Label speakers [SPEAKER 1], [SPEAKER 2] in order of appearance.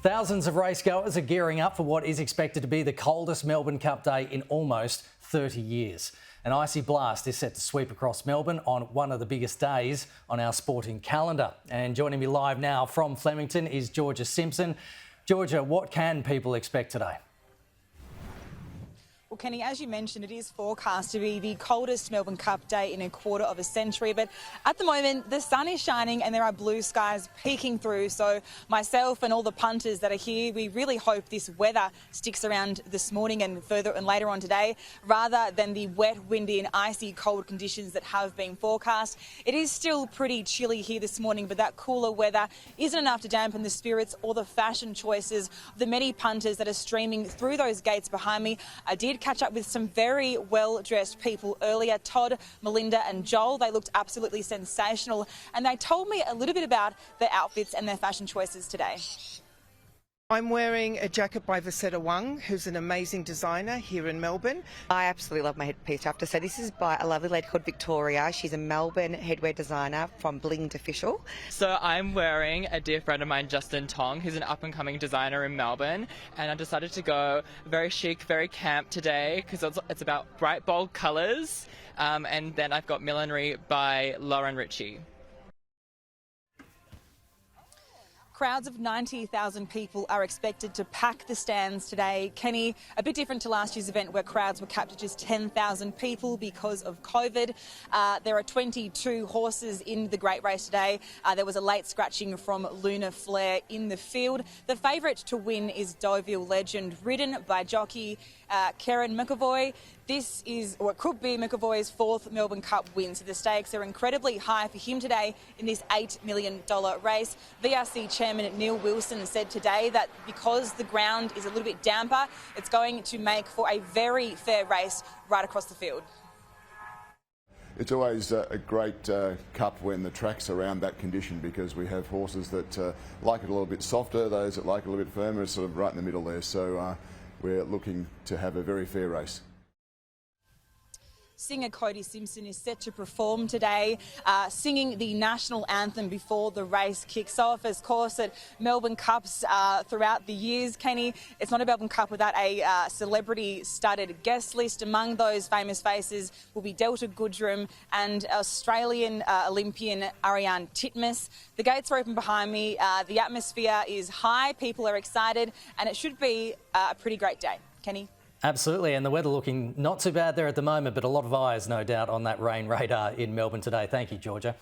[SPEAKER 1] Thousands of racegoers are gearing up for what is expected to be the coldest Melbourne Cup day in almost 30 years. An icy blast is set to sweep across Melbourne on one of the biggest days on our sporting calendar. And joining me live now from Flemington is Cody Simpson. Georgia, what can people expect today?
[SPEAKER 2] Well, Kenny, as you mentioned, it is forecast to be the coldest Melbourne Cup day in a quarter of a century. But at the moment, the sun is shining and there are blue skies peeking through. So myself and all the punters that are here, we really hope this weather sticks around this morning and further and later on today, rather than the wet, windy and icy cold conditions that have been forecast. It is still pretty chilly here this morning, but that cooler weather isn't enough to dampen the spirits or the fashion choices of the many punters that are streaming through those gates behind me. I did catch up with some very well-dressed people earlier. Todd, Melinda and Joel, they looked absolutely sensational, and they told me a little bit about their outfits and their fashion choices today.
[SPEAKER 3] I'm wearing a jacket by Vasetta Wang, who's an amazing designer here in Melbourne.
[SPEAKER 4] I absolutely love my headpiece. I have to say, this is by a lovely lady called Victoria. She's a Melbourne headwear designer from Blinged Official.
[SPEAKER 5] So I'm wearing a dear friend of mine, Justin Tong, who's an up-and-coming designer in Melbourne, and I decided to go very chic, very camp today because it's about bright, bold colours, and then I've got millinery by Lauren Ritchie.
[SPEAKER 2] Crowds of 90,000 people are expected to pack the stands today. Kenny, a bit different to last year's event where crowds were capped at just 10,000 people because of COVID. There are 22 horses in the Great Race today. There was a late scratching from Luna Flair in the field. The favourite to win is Deauville Legend, ridden by jockey Kieran McAvoy. This is, or it could be, McAvoy's fourth Melbourne Cup win, so the stakes are incredibly high for him today in this $8 million race. VRC Chairman Neil Wilson said today that because the ground is a little bit damper, it's going to make for a very fair race right across the field.
[SPEAKER 6] It's always a great cup when the track's around that condition, because we have horses that like it a little bit softer, those that like it a little bit firmer, sort of right in the middle there. So we're looking to have a very fair race.
[SPEAKER 2] Singer Cody Simpson is set to perform today, singing the National Anthem before the race kicks off. Of course, at Melbourne Cups throughout the years, Kenny, it's not a Melbourne Cup without a celebrity-studded guest list. Among those famous faces will be Delta Goodrem and Australian Olympian Ariarne Titmus. The gates are open behind me. The atmosphere is high. People are excited, and it should be a pretty great day. Kenny?
[SPEAKER 1] Absolutely, and the weather looking not too bad there at the moment, but a lot of eyes, no doubt, on that rain radar in Melbourne today. Thank you, Georgia.